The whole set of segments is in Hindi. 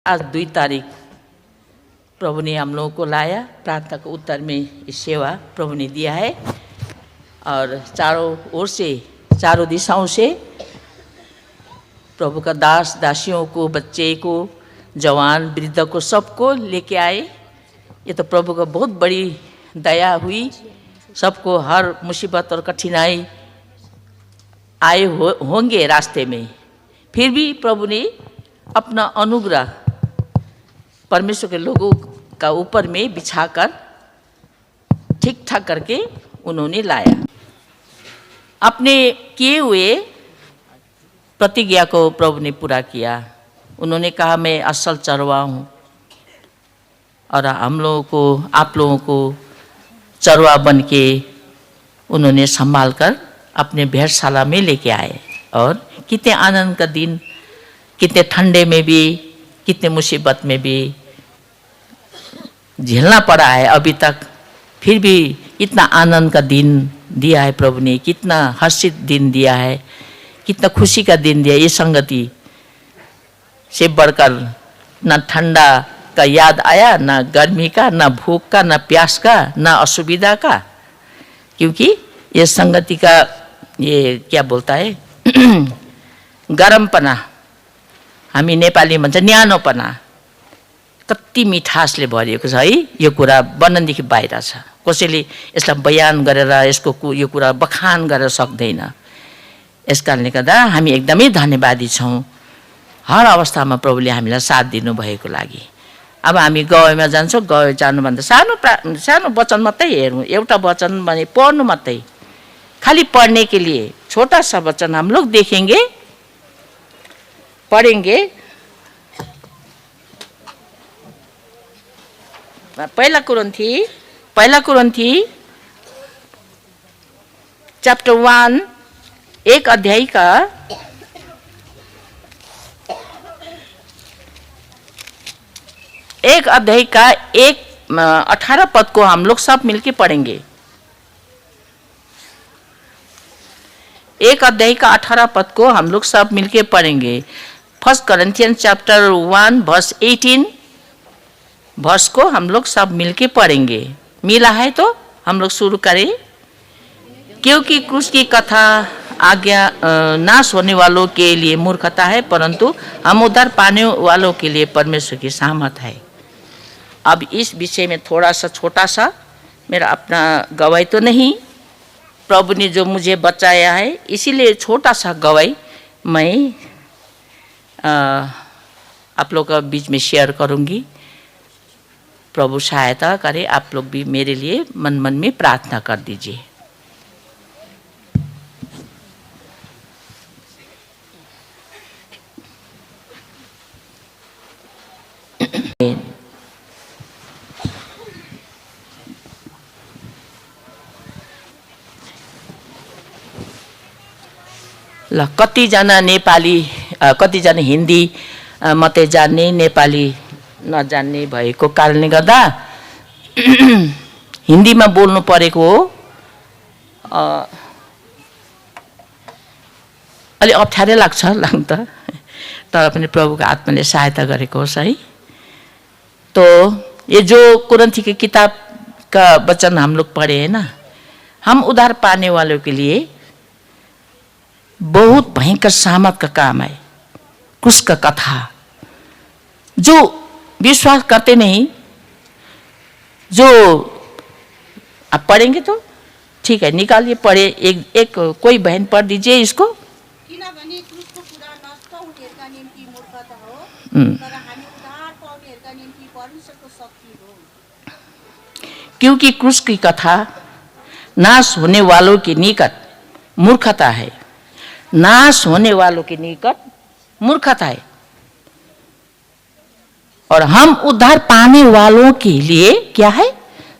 आज 2 तारीख प्रभु ने हम लोगों को लाया। प्रार्थना के उत्तर में इस सेवा प्रभु ने दिया है और चारों ओर से, चारों दिशाओं से प्रभु का दास दासियों को, बच्चे को, जवान वृद्ध को, सबको लेके आए। ये तो प्रभु का बहुत बड़ी दया हुई। सबको हर मुसीबत और कठिनाई आए होंगे रास्ते में, फिर भी प्रभु ने अपना अनुग्रह परमेश्वर के लोगों का ऊपर में बिछाकर ठीक ठाक करके उन्होंने लाया। अपने किए हुए प्रतिज्ञा को प्रभु ने पूरा किया। उन्होंने कहा, मैं असल चरवा हूँ और हम लोगों को, आप लोगों को चरवा बन के उन्होंने संभाल कर अपने भेड़शाला में लेके आए। और कितने आनंद का दिन, कितने ठंडे में भी, कितने मुसीबत में भी झेलना पड़ा है अभी तक, फिर भी इतना आनंद का दिन दिया है प्रभु ने, कितना हर्षित दिन दिया है, कितना खुशी का दिन दिया। ये संगति से बढ़कर ना ठंडा का याद आया, ना गर्मी का, ना भूख का, ना प्यास का, ना असुविधा का, क्योंकि ये संगति का ये क्या बोलता है गरमपना, हामी नेपाली भन्छ न्यानोपना, कति मिठासले भरिएको छ है। यो कुरा वर्णनदेखि बाहिर छ। कसैले यसलाई बयान गरेर यसको यो कुरा बखान गरेर सक्दैन। यस कारणले गर्दा हामी एकदमै धन्यवादी छौँ हर अवस्थामा प्रभुले हामीलाई साथ दिनुभएको लागि। अब हामी गवेमा जान्छौँ, गवे जानुभन्दा सानो वचन मात्रै हेर्नु, एउटा वचन भने पढ्नु मात्रै, खाली पढ़ने के लिए छोटा सा वचन हम लोग देखेंगे, पढ़ेंगे। पहला कुरिन्थी चैप्टर 1 एक अध्याय का 18 पद को हम लोग सब मिलके पढ़ेंगे। 1 अध्याय का 18 पद को हम लोग सब मिलके पढ़ेंगे। 1 Corinthians चैप्टर 1 वर्स 18 वर्ष को हम लोग सब मिलके पढ़ेंगे। मिला है तो हम लोग शुरू करें। क्योंकि क्रूस की कथा आज्ञा नाश होने वालों के लिए मूर्खता है, परंतु हम उद्धार पाने वालों के लिए परमेश्वर की सामर्थ है। अब इस विषय में थोड़ा सा छोटा सा, मेरा अपना गवाही तो नहीं, प्रभु ने जो मुझे बचाया है, इसीलिए छोटा सा गवाही मैं आप लोग का बीच में शेयर करूंगी। प्रभु सहायता करे, आप लोग भी मेरे लिए मन मन में प्रार्थना कर दीजिए। ल, कतिजना नेपाली, कतिजना हिन्दी मात्रै जान्ने, नेपाली नजान्ने भएको कारणले गर्दा हिन्दीमा बोल्नु परेको हो। अलि अप्ठ्यारै लाग्छ लाग्न त, तर पनि प्रभुको आत्माले सहायता गरेको होस् है। तो ये जो कुरिन्थी की किताब का वचन हम लोग पढ़े हैं ना, हम उद्धार पाने वालों के लिए बहुत भयंकर सामर्थ का काम है। क्रूस का कथा जो विश्वास करते नहीं, जो आप पढ़ेंगे तो ठीक है, निकालिए, पढ़े। एक कोई बहन पढ़ दीजिए इसको। क्योंकि क्रूस की कथा नाश होने वालों के निकट मूर्खता है। नाश होने वालों के निकट मूर्खता है, और हम उद्धार पाने वालों के लिए क्या है?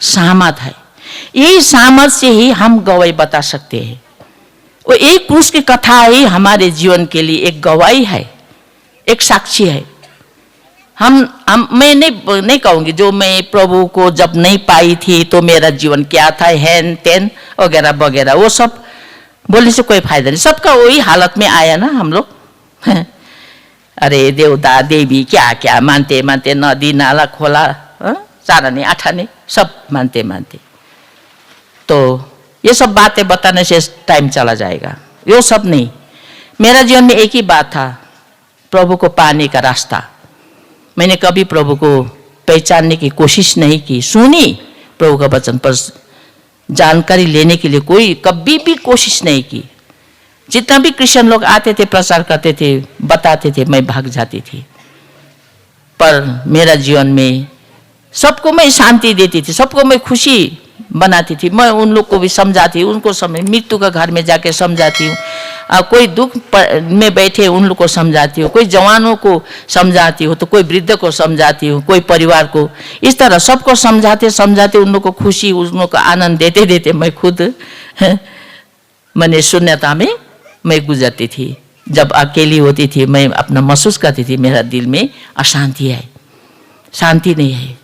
सामर्थ है। यही सामर्थ से ही हम गवाही बता सकते हैं। वो एक क्रूस की कथा ही हमारे जीवन के लिए एक गवाही है, एक साक्षी है। मैं नहीं कहूँगी जो मैं प्रभु को जब नहीं पाई थी तो मेरा जीवन क्या था, हैन तेन वगैरह वगैरह, वो सब बोलने से कोई फायदा नहीं। सबका वही हालत में आया ना हम लोग। अरे देवता देवी क्या क्या मानते मानते, नदी नाला खोला, चाराने आठाने सब मानते मानते। तो ये सब बातें बताने से टाइम चला जाएगा, ये सब नहीं। मेरा जीवन में एक ही बात था, प्रभु को पाने का रास्ता। मैंने कभी प्रभु को पहचानने की कोशिश नहीं की, सुनी प्रभु का वचन, पर जानकारी लेने के लिए कोई कभी भी कोशिश नहीं की। जितना भी क्रिश्चियन लोग आते थे, प्रचार करते थे, बताते थे, मैं भाग जाती थी। पर मेरा जीवन में सबको मैं शांति देती थी, सबको मैं खुशी बनाती थी। मैं उन लोग को भी समझाती हूँ, उनको मृत्यु का घर में जाके समझाती हूँ, कोई दुख में बैठे उन लोग को समझाती हूँ, कोई जवानों को समझाती हूँ, तो कोई वृद्ध को समझाती हूँ, कोई परिवार को। इस तरह सबको समझाते समझाते उन लोग को खुशी, उन लोग को आनंद देते देते मैं खुद मैंने शून्यता में मैं गुजरती थी। जब अकेली होती थी, मैं अपना महसूस करती थी मेरा दिल में अशांति है, शांति नहीं है।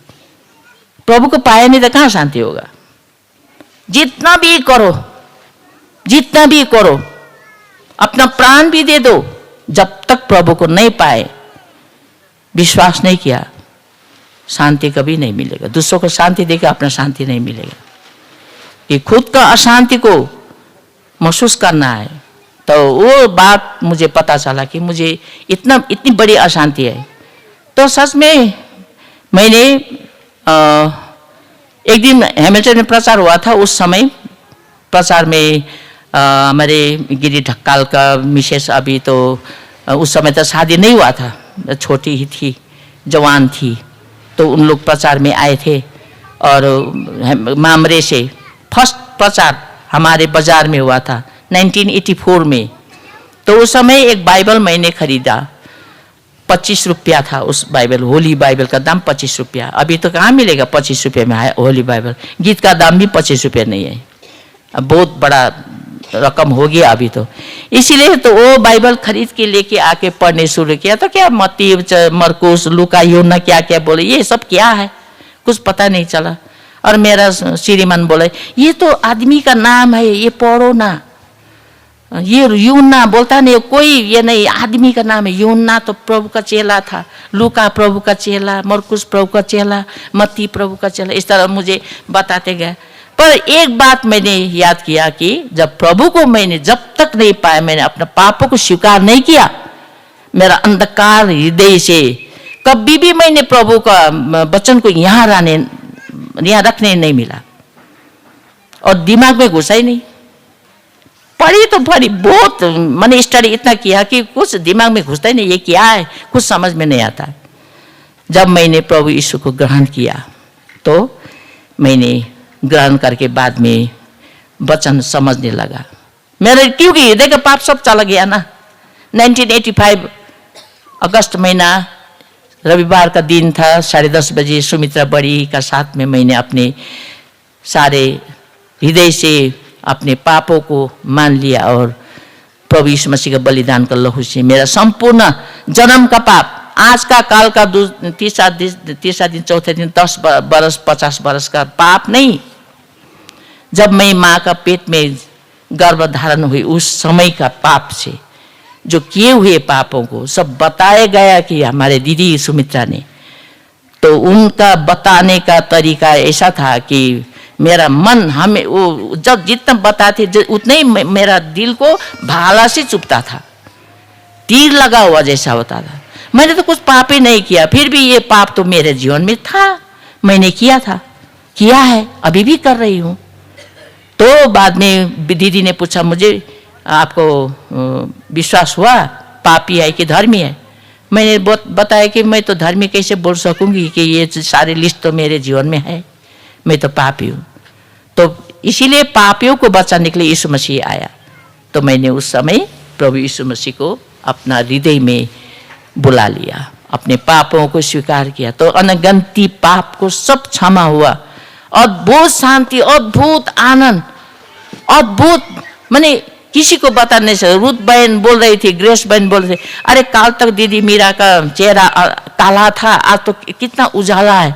प्रभु को पाया नहीं तो कहाँ शांति होगा? जितना भी करो, जितना भी करो, अपना प्राण भी दे दो, जब तक प्रभु को नहीं पाए, विश्वास नहीं किया, शांति कभी नहीं मिलेगा। दूसरों को शांति देकर अपना शांति नहीं मिलेगा। कि खुद का अशांति को महसूस करना है, तो वो बात मुझे पता चला कि मुझे इतनी बड़ी अशांति है। तो सच में मैंने एक दिन हैमिल्टन में प्रचार हुआ था। उस समय प्रचार में हमारे गिरी ढक्काल का मिसेस, अभी तो उस समय तो शादी नहीं हुआ था, छोटी ही थी, जवान थी, तो उन लोग प्रचार में आए थे। और मामरे से फर्स्ट प्रचार हमारे बाजार में हुआ था 1984 में। तो उस समय एक बाइबल मैंने खरीदा, 25 रुपया था उस बाइबल, होली बाइबल का दाम 25 रुपया। अभी तो कहाँ मिलेगा 25 रुपये में है होली बाइबल। गीत का दाम भी 25 रुपये नहीं है, अब बहुत बड़ा रकम हो गया अभी तो। इसीलिए तो वो बाइबल खरीद के लेके आके पढ़ने शुरू किया। तो क्या मत्ती, मरकुस, लूका, यूहन्ना क्या क्या बोले, ये सब क्या है कुछ पता नहीं चला। और मेरा श्रीमान बोले ये तो आदमी का नाम है, ये पढ़ो ना। ये यूहन्ना बोलता नहीं, कोई ये नहीं, आदमी का नाम है। यूहन्ना तो प्रभु का चेला था, लूका प्रभु का चेला, मरकुस प्रभु का चेला, मत्ती प्रभु का चेला। इस तरह मुझे बताते गए। पर एक बात मैंने याद किया कि जब प्रभु को मैंने जब तक नहीं पाया, मैंने अपने पापों को स्वीकार नहीं किया, मेरा अंधकार हृदय से कभी भी मैंने प्रभु का वचन को यहाँ रखने नहीं मिला, और दिमाग में घुसा ही नहीं। पढ़ी तो पढ़ी बहुत, मैंने स्टडी इतना किया कि कुछ दिमाग में घुसता ही नहीं, ये क्या है कुछ समझ में नहीं आता। जब मैंने प्रभु यीशु को ग्रहण किया, तो मैंने ग्रहण करके बाद में वचन समझने लगा। मेरे क्योंकि हृदय का पाप सब चला गया ना। 1985 अगस्त महीना, रविवार का दिन था, 10:30 बजे सुमित्रा बड़ी का साथ में मैंने अपने सारे हृदय से अपने पापों को मान लिया, और प्रभु यीशु मसीह का बलिदान का लहू से मेरा संपूर्ण जन्म का पाप, आज का काल का तीसरा दिन चौथे दिन 10 बरस 50 बरस का पाप नहीं, जब मैं माँ का पेट में गर्भ धारण हुई उस समय का पाप से जो किए हुए पापों को सब बताया गया कि हमारे दीदी सुमित्रा ने। तो उनका बताने का तरीका ऐसा था कि मेरा मन हमें वो जब जितना बताते उतने ही मेरा दिल को भाला से चुभता था, तीर लगा हुआ जैसा होता था। मैंने तो कुछ पाप ही नहीं किया, फिर भी ये पाप तो मेरे जीवन में था, मैंने किया था, किया है, अभी भी कर रही हूँ। तो बाद में दीदी ने पूछा मुझे, आपको विश्वास हुआ पापी है कि धर्मी है? मैंने बताया कि मैं तो धर्मी कैसे बोल सकूंगी कि ये सारे लिस्ट तो मेरे जीवन में है, मैं तो पापी हूँ। तो इसीलिए पापियों को बचाने के लिए यीशु मसीह आया। तो मैंने उस समय प्रभु यीशु मसीह को अपना हृदय में बुला लिया, अपने पापों को स्वीकार किया, तो अनगिनती पाप को सब क्षमा हुआ। अद्भुत शांति, अद्भुत आनंद, अद्भुत, मैंने किसी को बताने से। रुत बहन बोल रही थी, ग्रेस बहन बोल रही थी, अरे काल तक दीदी मीरा का चेहरा काला था, आज तो कितना उजाला है,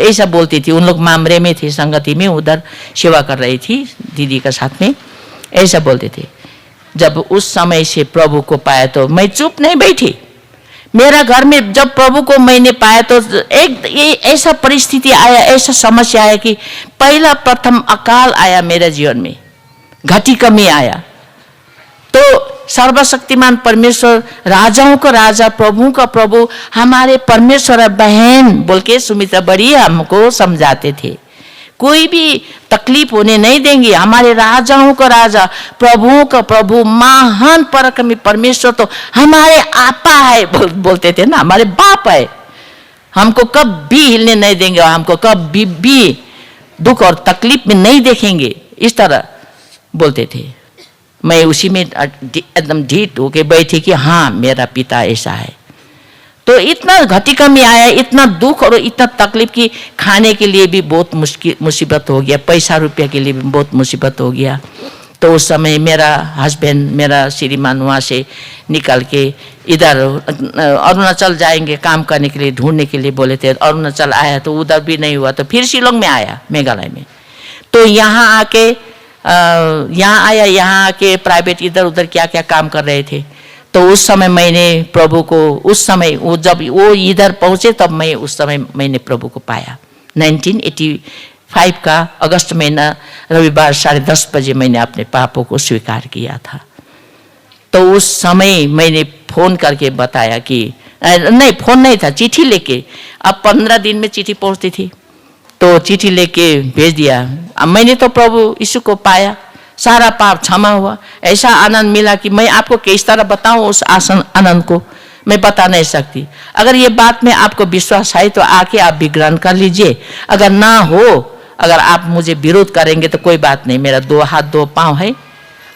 ऐसा बोलती थी। उन लोग मामरे में थे, संगति में उधर सेवा कर रही थी दीदी के साथ में, ऐसा बोलते थे। जब उस समय से प्रभु को पाया तो मैं चुप नहीं बैठी, मेरा घर में जब प्रभु को मैंने पाया तो एक ऐसा परिस्थिति आया, ऐसा समस्या आया कि पहला प्रथम अकाल आया मेरे जीवन में, घटी कमी आया। तो सर्वशक्तिमान परमेश्वर, राजाओं का राजा, प्रभु का प्रभु, हमारे परमेश्वर बहन बोल के सुमित्रा बड़ी हमको समझाते थे, कोई भी तकलीफ होने नहीं देंगे। हमारे राजाओं का राजा, प्रभुओं का प्रभु, महान पराक्रमी परमेश्वर तो हमारे आपा है बोलते थे ना, हमारे बाप है, हमको कभी हिलने नहीं देंगे, हमको कभी भी दुख और तकलीफ में नहीं देखेंगे, इस तरह बोलते थे। मैं उसी में एकदम ढीठ होके बैठी कि हाँ मेरा पिता ऐसा है। तो इतना घटी कमी आया, इतना दुख और इतना तकलीफ की खाने के लिए भी बहुत मुसीबत हो गया, पैसा रुपया के लिए भी बहुत मुसीबत हो गया। तो उस समय मेरा हस्बैंड, मेरा श्रीमान वहाँ से निकल के इधर अरुणाचल जाएंगे काम करने के लिए, ढूंढने के लिए बोले थे। अरुणाचल आया तो उधर भी नहीं हुआ, तो फिर शिलोंग में आया, मेघालय में। तो यहाँ आके यहाँ आके प्राइवेट इधर उधर क्या क्या काम कर रहे थे। तो उस समय मैंने प्रभु को, उस समय वो जब वो इधर पहुँचे तब मैं उस समय मैंने प्रभु को पाया। 1985 का अगस्त महीना रविवार 10:30 बजे मैंने अपने पापों को स्वीकार किया था। तो उस समय मैंने फ़ोन करके बताया कि नहीं, फ़ोन नहीं था, चिट्ठी लेके, अब 15 दिन में चिट्ठी पहुँचती थी, तो चिट्ठी लेके भेज दिया। अब मैंने तो प्रभु यीशु को पाया, सारा पाप क्षमा हुआ, ऐसा आनंद मिला कि मैं आपको किस तरह बताऊं उस आनंद को, मैं बता नहीं सकती। अगर ये बात में आपको विश्वास है तो आके आप भी ग्रहण कर लीजिए, अगर ना हो, अगर आप मुझे विरोध करेंगे तो कोई बात नहीं, मेरा 2 हाथ 2 पाँव है।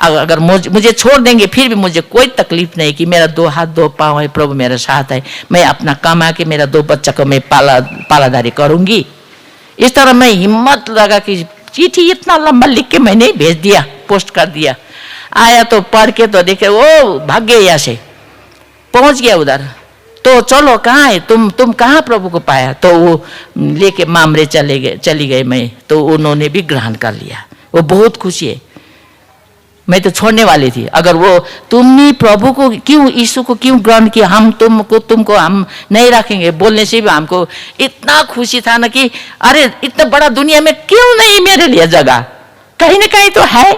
अगर मुझे छोड़ देंगे फिर भी मुझे कोई तकलीफ नहीं कि मेरा 2 हाथ 2 पाँव है, प्रभु मेरे साथ है, मैं अपना कमा के मेरा 2 बच्चा को मैं पालादारी करूँगी। इस तरह मैं हिम्मत लगा कि चिट्ठी इतना लंबा लिख के मैंने भेज दिया, पोस्ट कर दिया। आया तो पढ़ के तो देखे वो भाग गए, यहाँ से पहुँच गया उधर। तो चलो कहाँ है तुम कहाँ प्रभु को पाया? तो वो लेके मामरे चली गए मैं, तो उन्होंने भी ग्रहण कर लिया, वो बहुत खुशी है। मैं तो छोड़ने वाली थी, अगर वो तुमने प्रभु को क्यों, यीशु को क्यों ग्रहण किया, हम तुमको हम नहीं रखेंगे बोलने से भी हमको इतना खुशी था ना कि अरे इतना बड़ा दुनिया में क्यों नहीं मेरे लिए जगह, कहीं ना कहीं तो है।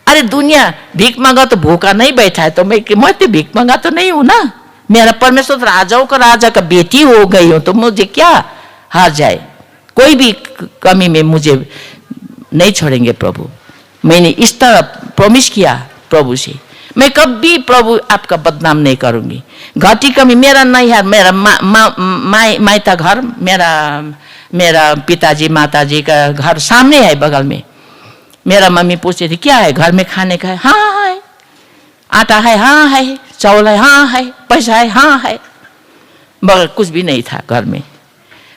अरे दुनिया भीख मांगा तो भूखा नहीं बैठा है, तो मैं तो भीख मांगा तो नहीं हूं ना, मेरा परमेश्वर तो राजाओं का राजा का बेटी हो गई हूं, तो मुझे क्या हार जाए, कोई भी कमी में मुझे नहीं छोड़ेंगे प्रभु। मैंने इस तरह प्रॉमिस किया प्रभु से, मैं कभी प्रभु आपका बदनाम नहीं करूंगी। घटी कमी मेरा नहीं है, मेरा मायता घर, मेरा पिताजी माताजी का घर सामने है बगल में। मेरा मम्मी पूछती थी क्या है घर में खाने का है? हाँ है, आटा है, हाँ है, चावल है, हाँ है, पैसा है, हाँ है, मगर कुछ भी नहीं था घर में।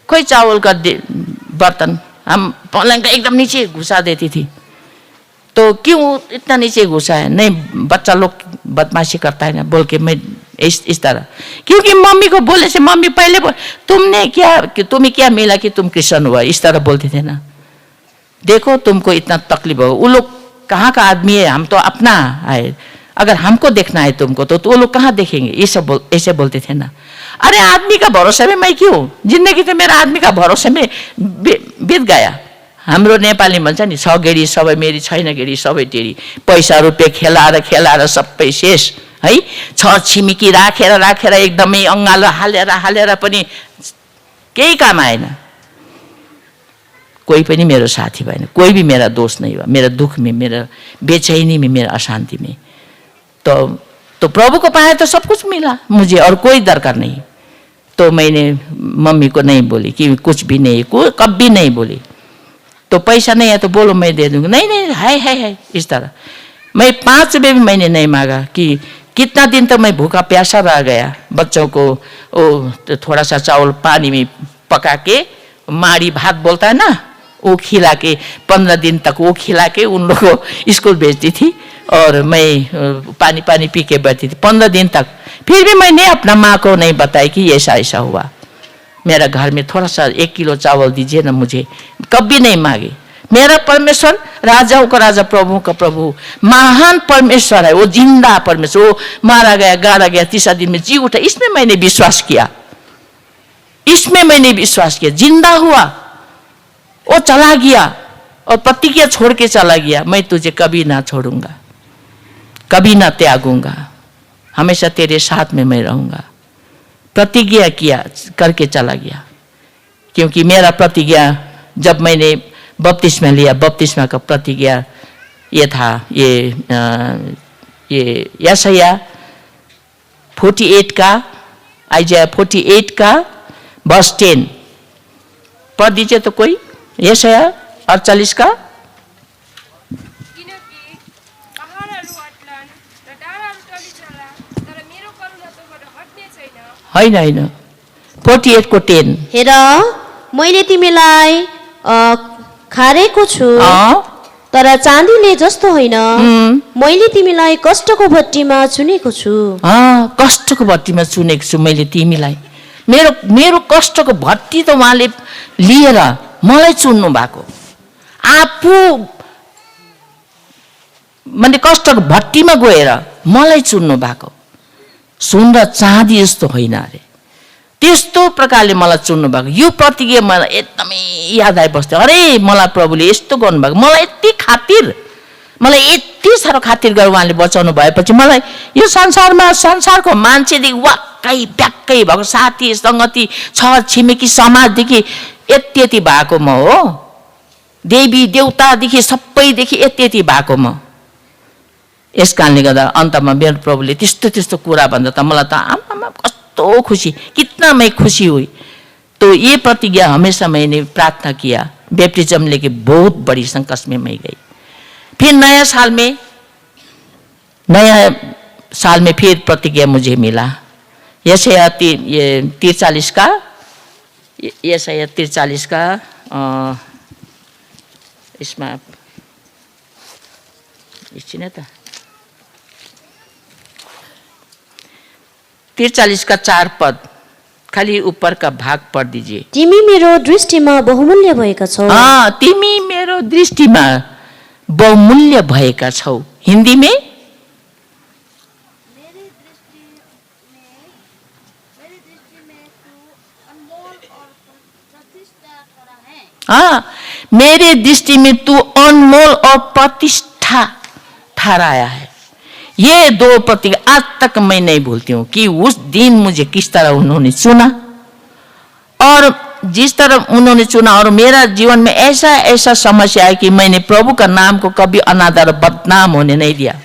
कोई चावल का बर्तन हम पलंग का एकदम नीचे घुसा देती थी। तो क्यों इतना नीचे घुसा है? नहीं, बच्चा लोग बदमाशी करता है ना बोल के मैं इस तरह, क्योंकि मम्मी को बोले से मम्मी पहले तुम्हें क्या मिला कि तुम क्रिश्चियन हुआ, इस तरह बोलते थे ना। देखो तुमको इतना तकलीफ हो, वो लोग कहाँ का आदमी है, हम तो अपना है, अगर हमको देखना है तुमको तो वो लोग कहाँ देखेंगे, ऐसे बोलते थे ना। अरे आदमी का भरोसा में मैं क्यों, जिंदगी तो मेरा आदमी का भरोसा में बीत गया। हाम्रो नेपाली भन्छ नि, छ गेडी सबै मेरी, छैन गेडी सबै तेरी, पैसा रुपियाँ खेलाएर सबै शेष है। छर छिमेकी राखेर एकदमै अँगालो हालेर पनि केही काम आएन, कोही पनि मेरो साथी भएन, कोई भी मेरा दोस्त नहीं हुआ, मेरा दुख में, मेरा बेचैनी में, मेरा अशांति में। तो प्रभु को पाया तो सब कुछ मिला मुझे और कोई दरकार नहीं। तो मैंने मम्मी को नहीं बोली कि कुछ भी नहीं, कभी नहीं बोली। तो पैसा नहीं है तो बोलो मैं दे दूंगी, नहीं है, इस तरह। मैं 5 रुपये भी मैंने नहीं मांगा कि कितना दिन तक मैं भूखा प्यासा रह गया। बच्चों को तो थोड़ा सा चावल पानी में पका के, माड़ी भात बोलता है ना, वो खिला के 15 दिन तक वो खिला के उन लोगों को स्कूल भेजती थी और मैं पानी पी के बैठती थी 15 दिन तक। फिर भी मैंने अपना माँ को नहीं बताया कि ऐसा हुआ, मेरा घर में थोड़ा सा 1 किलो चावल दीजिए ना मुझे, कभी नहीं मांगे। मेरा परमेश्वर राजाओं का राजा, प्रभु का प्रभु, महान परमेश्वर है। वो जिंदा परमेश्वर, वो मारा गया, गाड़ा गया, तीसरा दिन में जी उठा। इसमें मैंने विश्वास किया, इसमें मैंने विश्वास किया। जिंदा हुआ, वो चला गया और प्रतिज्ञा छोड़ के चला गया, मैं तुझे कभी ना छोड़ूंगा, कभी ना त्यागूंगा, हमेशा तेरे साथ में मैं रहूंगा। प्रतिज्ञा किया करके चला गया। क्योंकि मेरा प्रतिज्ञा, जब मैंने बपतिस्मा लिया, बपतिस्मा का प्रतिज्ञा ये था, ये यशाया 48 का, आइजाया 48 का वर्ष 10 पढ़ दीजिए तो कोई। यशाया 48 का। होइन होइन 48 को 10। हेर मैले तिमीलाई खारेको छु, तर चाँदीले जस्तो होइन। मैले तिमीलाई कष्टको भट्टीमा चुनेको छु। कष्टको भट्टीमा चुनेको छु मैले तिमीलाई। मेरो मेरो कष्टको भट्टी त उहाँले लिएर मलाई चुन्नु भएको। आफू माने कष्टको भट्टीमा गएर मलाई चुन्नु भएको। सुन र चाँदी जस्तो होइन अरे, त्यस्तो प्रकारले मलाई चुन्नु भएको। यो प्रतिज्ञा मलाई एकदमै याद आइबस्थ्यो। अरे मलाई प्रभुले यस्तो गर्नुभएको, मलाई यति खातिर, मलाई यति साह्रो खातिर गरेर उहाँले बचाउनु भएपछि मलाई यो संसारमा संसारको मान्छेदेखि वाक्कै प्याक्कै भएको, साथी सङ्गति छर छिमेकी समाजदेखि यति यति भएको म हो। देवी देवतादेखि सबैदेखि यति यति भएको म। यस कारणले गर्दा अन्तमा मेरो प्रभुले त्यस्तो त्यस्तो कुरा भन्दा त मलाई त आमा कस्तो खुसी, कितना मैं खुसी हुई। तो ये प्रतिज्ञा हमेशा मैंने प्रार्थना किया। बैप्टिज्म लेके बहुत बड़ी संकट में मैं गई। फिर नया साल में फिर प्रतिज्ञा मुझे मिला। यशाया 43 का, यशाया 43 का इसमें एकछिन त 43 का 4 पद, खाली ऊपर का भाग पढ़ दीजिए। तिमी मेरो दृष्टिमा बहुमूल्य भएका छौ। तिमी मेरो दृष्टिमा बहुमूल्य भएका छौ। हिंदी में मेरे दृष्टि में तू अनमोल और प्रतिष्ठा ठहराया है। ये दो प्रतिज्ञा आज तक मैं नहीं भूलती हूँ कि उस दिन मुझे किस तरह उन्होंने चुना और जिस तरह उन्होंने चुना। और मेरा जीवन में ऐसा ऐसा समस्या है कि मैंने प्रभु का नाम को कभी अनादर बदनाम होने नहीं दिया।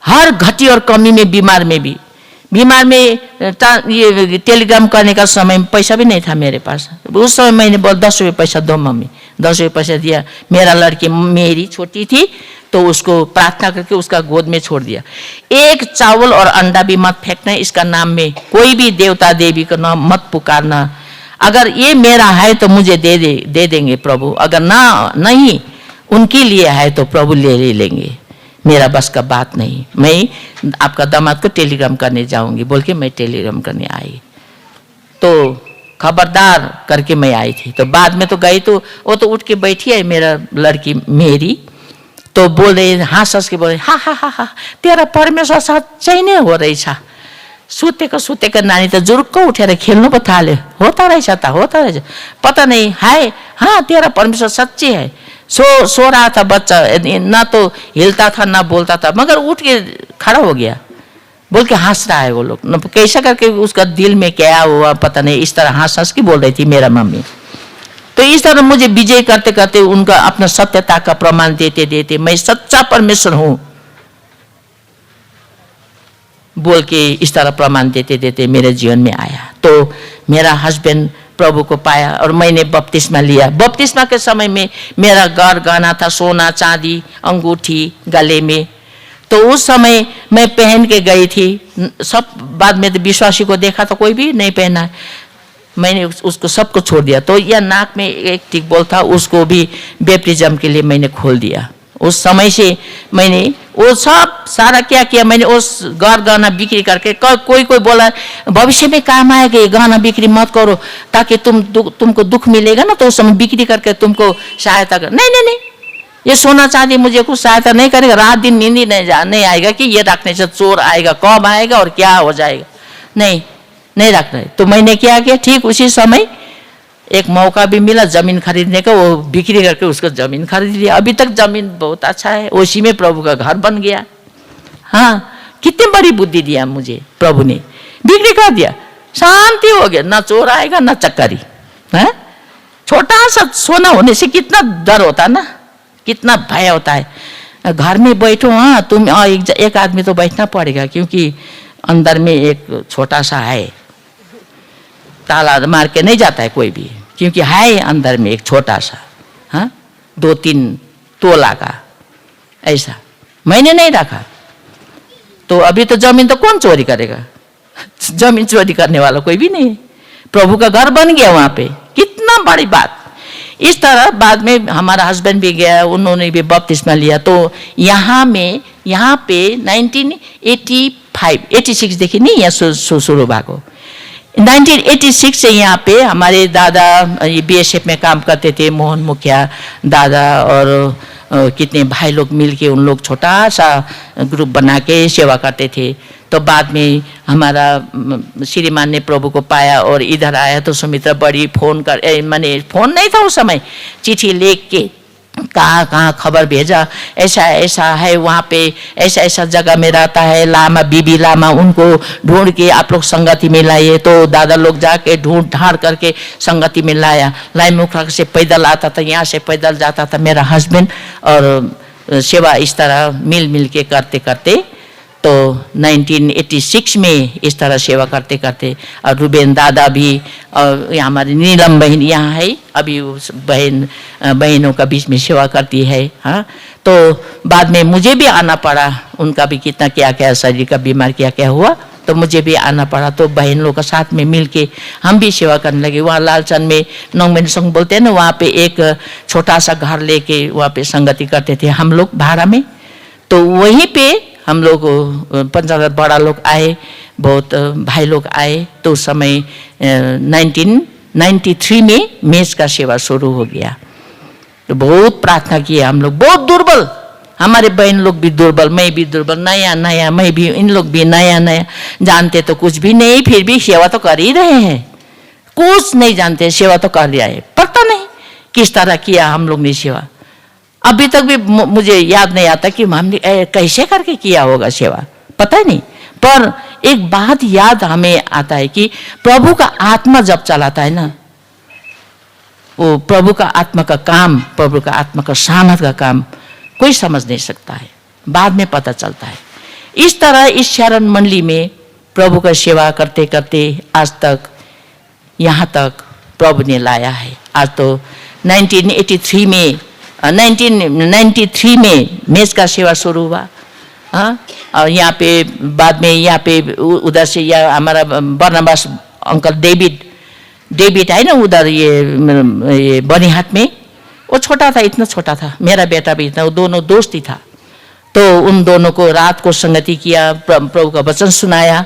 हर घटी और कमी में, बीमार में ये टेलीग्राम करने का समय पैसा भी नहीं था मेरे पास। उस समय मैंने बोल 10 रुपये पैसा दो मम्मी, 10 रुपये पैसा दिया। मेरा लड़की मेरी छोटी थी तो उसको प्रार्थना करके उसका गोद में छोड़ दिया। एक चावल और अंडा भी मत फेंकना, इसका नाम में कोई भी देवता देवी का नाम मत पुकारना। अगर ये मेरा है तो मुझे दे देंगे प्रभु, अगर नहीं उनके लिए है तो प्रभु ले लेंगे। मेरा बस का बात नहीं। मैं आपका दामाद को टेलीग्राम करने जाऊंगी बोल के मैं टेलीग्राम करने आई, तो खबरदार करके मैं आई थी। तो बाद में तो गई तो वो तो उठ के बैठी है मेरा लड़की मेरी, तो बोल रहे हंस के बोल रहे हा तेरा परमेश्वर सच्चै नै हो रहेछ। सुतेको नानी त जुरुक्क उठेर खेल्नु पो थाल्यो। होता रहेछ पता नहीं है। हाँ तेरा परमेश्वर सच्ची है। सो रहा था बच्चा, ना तो हिलता था ना बोलता था, मगर उठ के खड़ा हो गया, बोल के हंस रहा है वो लोग। कैसा करके उसका दिल में क्या हुआ पता नहीं, इस तरह हंस के बोल रही थी मेरा मम्मी। तो इस तरह मुझे विजय करते करते उनका अपना सत्यता का प्रमाण देते देते मैं सच्चा परमेश्वर हूं बोल के इस तरह प्रमाण देते देते मेरे जीवन में आया। तो मेरा हस्बैंड प्रभु को पाया और मैंने बपतिस्मा लिया। बपतिस्मा के समय में मेरा गहना था, सोना चांदी, अंगूठी गले में। तो उस समय मैं पहन के गई थी। सब बाद में तो विश्वासी को देखा तो कोई भी नहीं पहना, मैंने उसको सबको छोड़ दिया। तो यह नाक में एक टिक बोल था, उसको भी बैप्टिज्म के लिए मैंने खोल दिया। उस समय से मैंने वो सब सारा क्या किया, मैंने उस गहना बिक्री करके, कोई कोई बोला भविष्य में काम आएगा ये गहना बिक्री मत करो ताकि तुमको दुख मिलेगा ना, तो उस समय बिक्री करके तुमको सहायता कर। नहीं नहीं नहीं, ये सोना चांदी मुझे कुछ सहायता नहीं करेगा, रात दिन नींद ही नहीं आएगा कि ये रखने से चोर आएगा, कब आएगा और क्या हो जाएगा, नहीं रख रहे। तो मैंने क्या किया, ठीक उसी समय एक मौका भी मिला जमीन खरीदने का, वो बिक्री करके उसको जमीन खरीद लिया। अभी तक जमीन बहुत अच्छा है, उसी में प्रभु का घर बन गया। हाँ, कितनी बड़ी बुद्धि दिया मुझे प्रभु ने, बिक्री कर दिया, शांति हो गया, ना चोर आएगा ना चक्करी है। छोटा सा सोना होने से कितना डर होता है ना, कितना भय होता है। घर में बैठो, हाँ तुम एक आदमी तो बैठना पड़ेगा, क्योंकि अंदर में एक छोटा सा है, ताला मार के नहीं जाता है कोई भी, क्योंकि है अंदर में एक छोटा सा, हाँ 2-3 तोला का ऐसा। मैंने नहीं रखा, तो अभी तो जमीन तो कौन चोरी करेगा जमीन चोरी करने वाला कोई भी नहीं है। प्रभु का घर बन गया वहां पे, कितना बड़ी बात। इस तरह बाद में हमारा हस्बैंड भी गया, उन्होंने भी बपतिस्मा लिया। तो यहाँ पे 1986 देखिए नहीं, यहाँ शुरू भएको 1986 से यहाँ पे हमारे दादा ये बीएसएफ में काम करते थे, मोहन मुखिया दादा और कितने भाई लोग मिलके उन लोग छोटा सा ग्रुप बना के सेवा करते थे। तो बाद में हमारा श्रीमान ने प्रभु को पाया और इधर आया, तो सुमित्रा बड़ी फोन मैंने फोन नहीं था उस समय, चिट्ठी लिख के कहाँ खबर भेजा, ऐसा है वहाँ पे, ऐसा जगह में रहता है लामा, बीबी लामा, उनको ढूंढ के आप लोग संगति में लाइए। तो दादा लोग जाके ढूंढ ढाड़ करके संगति में लाया। मुखरा से पैदल आता था, यहाँ से पैदल जाता था मेरा हस्बैंड, और सेवा इस तरह मिल के करते करते तो 1986 में इस तरह सेवा करते करते, और रुबेन दादा भी, और हमारी नीलम बहन यहाँ है, अभी उस बहनों का बीच में सेवा करती है। हाँ, तो बाद में मुझे भी आना पड़ा, उनका भी कितना क्या शरीर का बीमार क्या हुआ, तो मुझे भी आना पड़ा। तो बहन लोग का साथ में मिल के हम भी सेवा करने लगे। वहाँ लालचंद में नौमेन संघ बोलते हैं ना, वहाँ पे एक छोटा सा घर लेके वहाँ पे संगति करते थे हम लोग भाड़ा में। तो वहीं पे हम लोग 50 बड़ा लोग आए, बहुत भाई लोग आए। तो उस समय 1993 में मेष का सेवा शुरू हो गया। तो बहुत प्रार्थना किया हम लोग, बहुत दुर्बल, हमारे बहन लोग भी दुर्बल, मैं भी दुर्बल, नया मैं भी, इन लोग भी नया जानते तो कुछ भी नहीं, फिर भी सेवा तो कर ही रहे हैं। कुछ नहीं जानते, सेवा तो कर लिया है। पता नहीं किस तरह किया हम लोग ने सेवा, अभी तक भी मुझे याद नहीं आता कि हमने कैसे करके किया होगा सेवा, पता नहीं। पर एक बात याद हमें आता है कि प्रभु का आत्मा जब चलाता है ना, वो प्रभु का आत्मा का काम, प्रभु का आत्मा का सामर्थ का काम कोई समझ नहीं सकता है, बाद में पता चलता है। इस तरह इस शरण मंडली में प्रभु का सेवा करते करते आज तक यहाँ तक प्रभु ने लाया है। आज तो 1993 में मेष का सेवा शुरू हुआ। हाँ, और यहाँ पे बाद में यहाँ पे उधर से हमारा बर्नबास अंकल डेविड है ना, उधर ये बनीहाट में, वो छोटा था, इतना छोटा था, मेरा बेटा भी इतना, वो दोनों दोस्त ही था। तो उन दोनों को रात को संगति किया, प्रभु का वचन सुनाया।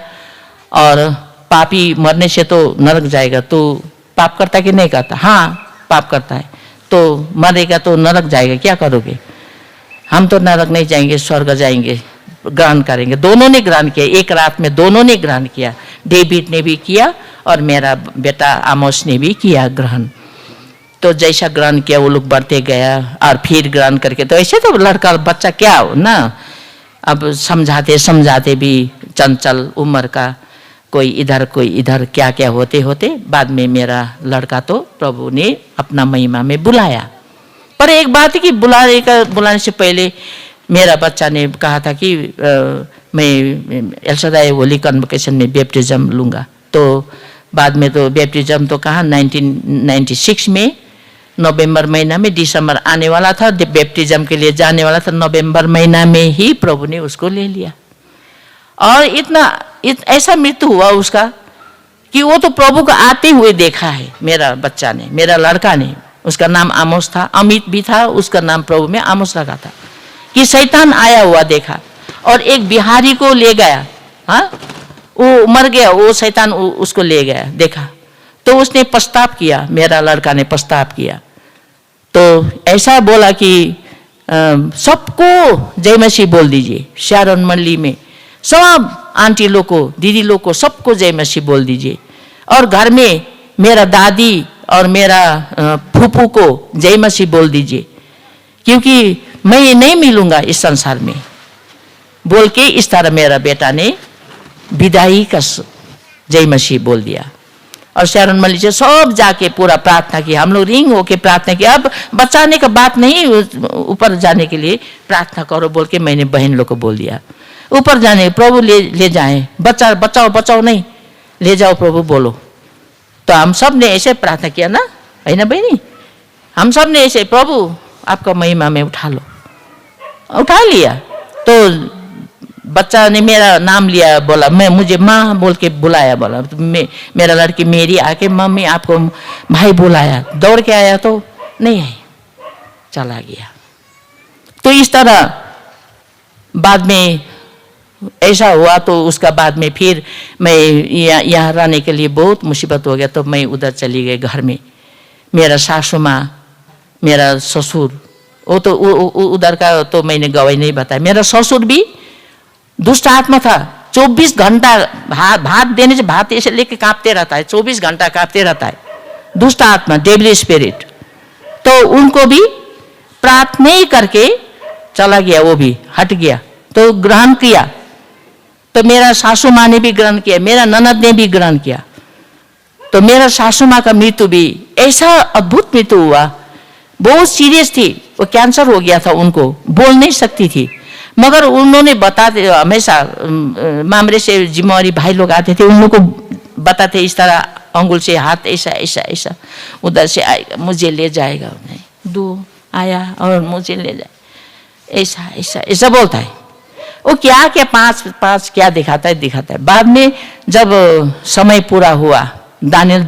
और पापी मरने से तो नरक जाएगा, तो पाप करता कि नहीं करता? हाँ, पाप करता है, तो मरेगा तो नरक जाएगा, क्या करोगे? हम तो नरक नहीं जाएंगे, स्वर्ग जाएंगे, ग्रहण करेंगे। दोनों ने ग्रहण किया, एक रात में दोनों ने ग्रहण किया, डेविड ने भी किया और मेरा बेटा आमोस ने भी किया ग्रहण। तो जैसा ग्रहण किया वो लोग बढ़ते गया, और फिर ग्रहण करके, तो ऐसे तो लड़का बच्चा क्या हो ना, अब समझाते भी चंचल उम्र का, कोई इधर क्या होते बाद में मेरा लड़का तो प्रभु ने अपना महिमा में बुलाया। पर एक बात है कि बुलाने से पहले मेरा बच्चा ने कहा था कि मैं एल्शदाई होली कन्वोकेशन में बैप्टिज्म लूँगा। तो बाद में तो बैप्टिज्म तो कहा 1996 में नवंबर महीना में, दिसंबर आने वाला था, बैप्टिज्म के लिए जाने वाला था, नवंबर महीना में ही प्रभु ने उसको ले लिया। और ऐसा मृत्यु हुआ उसका कि वो तो प्रभु को आते हुए देखा है मेरा बच्चा ने, मेरा लड़का ने। उसका नाम आमोस था, अमित भी था, उसका नाम प्रभु में आमोस रखा था। कि शैतान आया हुआ देखा और एक बिहारी को ले गया। हाँ, वो मर गया, वो शैतान उसको ले गया देखा। तो उसने पछतावा किया, मेरा लड़का ने पछतावा किया। तो ऐसा बोला कि सबको जय मसीह बोल दीजिए, शारोन मंडली में सब आंटी लोग को, दीदी लोग को, सबको जय मसीह बोल दीजिए। और घर में मेरा दादी और मेरा फूफू को जय मसीह बोल दीजिए, क्योंकि मैं ये नहीं मिलूंगा इस संसार में, बोल के इस तरह मेरा बेटा ने विदाई का जय मसीह बोल दिया। और शारोन मंडली से सब जाके पूरा प्रार्थना किया, हम लोग रिंग होके प्रार्थना किया। अब बचाने का बात नहीं, ऊपर जाने के लिए प्रार्थना करो बोल के मैंने बहन लोग को बोल दिया, ऊपर जाने प्रभु ले जाए, बचाओ बचाओ नहीं, ले जाओ प्रभु बोलो। तो हम सब ने ऐसे प्रार्थना किया ना, है ना बहनी, हम सब ने ऐसे प्रभु आपका महिमा में उठा लो, उठा लिया। तो बच्चा ने मेरा नाम लिया, बोला मैं, मुझे माँ बोल के बुलाया, बोला मेरा लड़की मेरी आके मम्मी आपको भाई बुलाया, दौड़ के आया तो नहीं आई, चला गया। तो इस तरह बाद में ऐसा हुआ। तो उसका बाद में फिर मैं यहाँ रहने के लिए बहुत मुसीबत हो गया, तो मैं उधर चली गई घर में। मेरा सासू माँ, मेरा ससुर, वो तो उधर का तो मैंने गवाही नहीं बताया। मेरा ससुर भी दुष्ट आत्मा था, 24 घंटा भात देने से भात ऐसे लेके कांपते रहता है, 24 घंटा कांपते रहता है, दुष्ट आत्मा, डेविल स्पिरिट। तो उनको भी प्रार्थना ही करके चला गया, वो भी हट गया। तो ग्रहण किया, तो मेरा सासू माँ ने भी ग्रहण किया, मेरा ननद ने भी ग्रहण किया। तो मेरा सासू माँ का मृत्यु भी ऐसा अद्भुत मृत्यु हुआ, बहुत सीरियस थी, वो कैंसर हो गया था, उनको बोल नहीं सकती थी, मगर उन्होंने बताते हमेशा, मामरे से जिम्मेवारी भाई लोग आते थे, उन लोग को बताते इस तरह अंगुल से हाथ ऐसा ऐसा ऐसा उधर से आएगा, मुझे ले जाएगा, दो आया और मुझे ले जाए, ऐसा ऐसा ऐसा बोलता है। वो क्या क्या पांच क्या दिखाता है। बाद में जब समय पूरा हुआ, दानियल